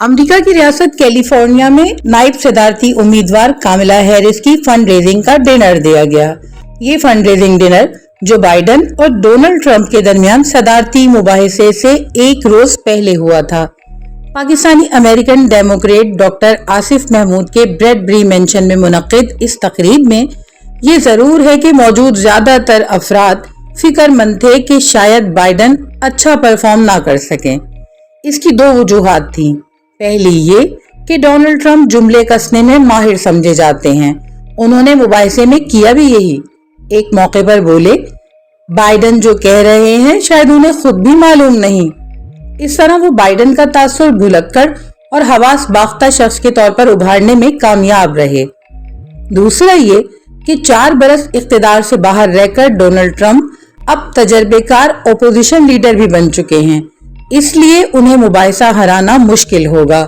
امریکہ کی ریاست کیلیفورنیا میں نائب صدارتی امیدوار کاملا ہیرس کی فنڈ ریزنگ کا ڈنر دیا گیا۔ یہ fundraising dinner Joe Biden اور ڈونلڈ ٹرمپ کے درمیان صدارتی مباحثے سے ایک روز پہلے ہوا تھا۔ Pakistani American Democrat doctor Asif Mahmood کے بریڈ بری مینشن میں منعقد اس تقریب میں یہ ضرور ہے کہ موجود زیادہ تر افراد فکر مند تھے کہ شاید بائیڈن اچھا پرفارم نہ کر سکیں۔ اس کی دو وجوہات تھیں۔ پہلی یہ کہ ڈونلڈ ٹرمپ جملے کسنے میں ماہر سمجھے جاتے ہیں۔ انہوں نے مباحثے میں کیا بھی یہی۔ ایک موقع پر بولے، بائیڈن جو کہہ رہے ہیں شاید انہیں خود بھی معلوم نہیں۔ اس طرح وہ بائیڈن کا تاثر بھلکڑ اور حواس باختہ شخص کے طور پر ابھارنے میں کامیاب رہے۔ دوسرا یہ کہ 4 برس اقتدار سے باہر رہ کر ڈونلڈ ٹرمپ اب تجربے کار اپوزیشن لیڈر بھی بن چکے ہیں، اس لیے انہیں مباحثہ ہرانا مشکل ہوگا۔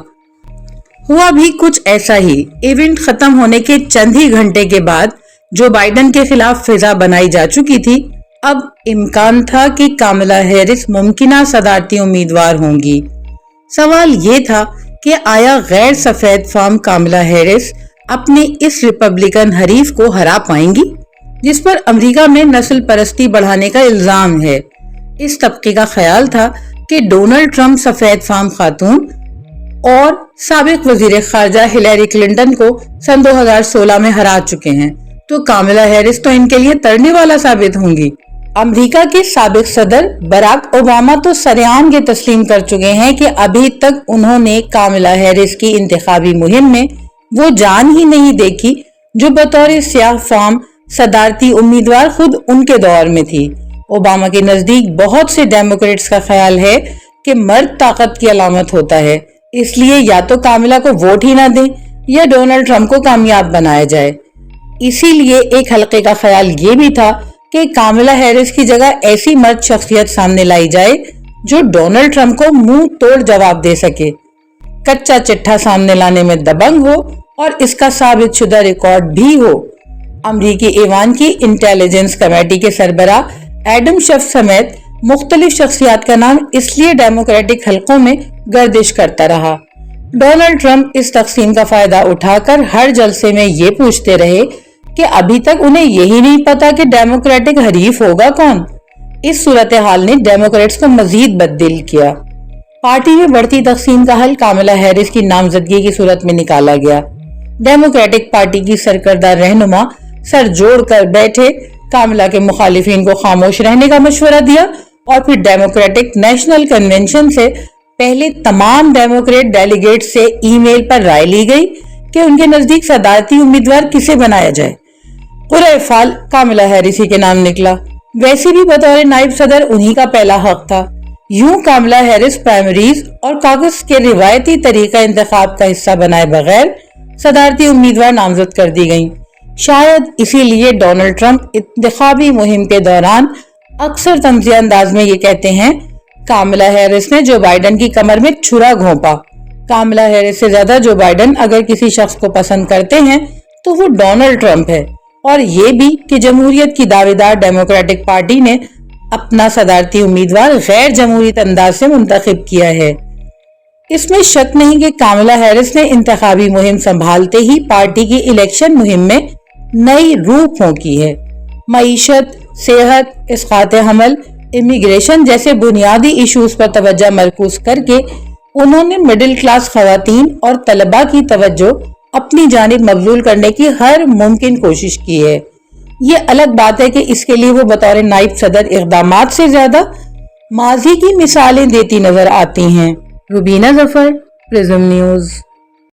ہوا بھی کچھ ایسا ہی۔ ایونٹ ختم ہونے کے چند ہی گھنٹے کے بعد جو بائیڈن کے خلاف فضا بنائی جا چکی تھی، اب امکان تھا کہ کاملا ہیرس ممکنہ صدارتی امیدوار ہوں گی۔ سوال یہ تھا کہ آیا غیر سفید فام کاملا ہیرس اپنے اس ریپبلکن حریف کو ہرا پائیں گی، جس پر امریکہ میں نسل پرستی بڑھانے کا الزام ہے۔ اس طبقے کا خیال تھا کہ ڈونلڈ ٹرمپ سفید فام خاتون اور سابق وزیر خارجہ ہلیری کلنٹن کو سن 2016 میں ہرا چکے ہیں، تو کاملا ہیرس تو ان کے لیے ترنے والا ثابت ہوں گی۔ امریکہ کے سابق صدر براک اوباما تو سرعام یہ تسلیم کر چکے ہیں کہ ابھی تک انہوں نے کاملا ہیرس کی انتخابی مہم میں وہ جان ہی نہیں دیکھی جو بطور سیاہ فام صدارتی امیدوار خود ان کے دور میں تھی۔ اوباما کے نزدیک بہت سے ڈیموکریٹس کا خیال ہے کہ مرد طاقت کی علامت ہوتا ہے، اس لیے یا تو کاملا کو ووٹ ہی نہ دیں یا ڈونلڈ ٹرمپ کو کامیاب بنایا جائے۔ اسی لیے ایک حلقے کا خیال یہ بھی تھا کہ کاملا ہیرس کی جگہ ایسی مرد شخصیت سامنے لائی جائے جو ڈونلڈ ٹرمپ کو منہ توڑ جواب دے سکے، کچا چٹھا سامنے لانے میں دبنگ ہو اور اس کا ثابت شدہ ریکارڈ بھی ہو۔ امریکی ایوان کی انٹیلیجنس کمیٹی کے سربراہ ایڈم شف سمیت مختلف شخصیات کا نام اس لیے ڈیموکریٹک حلقوں میں گردش کرتا رہا۔ ڈونلڈ ٹرمپ اس تقسیم کا فائدہ اٹھا کر ہر جلسے میں یہ پوچھتے رہے کہ ابھی تک انہیں یہی نہیں پتا کہ ڈیموکریٹک حریف ہوگا کون۔ اس صورتحال نے ڈیموکریٹس کو مزید بددل کیا۔ پارٹی میں بڑھتی تقسیم کا حل کاملا ہیرس کی نامزدگی کی صورت میں نکالا گیا۔ ڈیموکریٹک پارٹی کی سرکردہ رہنما سر جوڑ کر بیٹھے کاملا کے مخالفین کو خاموش رہنے کا مشورہ دیا اور پھر ڈیموکریٹک نیشنل کنونشن سے پہلے تمام ڈیموکریٹ ڈیلیگیٹ سے ای میل پر رائے لی گئی کہ ان کے نزدیک صدارتی امیدوار کسے بنایا جائے۔ قرعہ فال کاملا ہیرس ہی کے نام نکلا۔ ویسے بھی بطور نائب صدر انہی کا پہلا حق تھا۔ یوں کاملا ہیرس پرائمریز اور کاکس کے روایتی طریقہ انتخاب کا حصہ بنائے بغیر صدارتی امیدوار نامزد کر دی گئیں۔ شاید اسی لیے ڈونلڈ ٹرمپ انتخابی مہم کے دوران اکثر طنزیہ انداز میں یہ کہتے ہیں، کاملا ہیرس نے جو بائیڈن کی کمر میں چھرا گھونپا۔ کاملا ہیرس سے زیادہ جو بائیڈن اگر کسی شخص کو پسند کرتے ہیں تو وہ ڈونلڈ ٹرمپ ہے، اور یہ بھی کہ جمہوریت کی دعویدار ڈیموکریٹک پارٹی نے اپنا صدارتی امیدوار غیر جمہوری انداز سے منتخب کیا ہے۔ اس میں شک نہیں کہ کاملا ہیرس نے انتخابی مہم سنبھالتے ہی پارٹی کی الیکشن مہم میں نئی روح پھونکی ہے۔ معیشت، صحت، اسقاط حمل، امیگریشن جیسے بنیادی ایشوز پر توجہ مرکوز کر کے انہوں نے مڈل کلاس خواتین اور طلباء کی توجہ اپنی جانب مبذول کرنے کی ہر ممکن کوشش کی ہے۔ یہ الگ بات ہے کہ اس کے لیے وہ بطور نائب صدر اقدامات سے زیادہ ماضی کی مثالیں دیتی نظر آتی ہیں۔ روبینہ ظفر، پرزم نیوز۔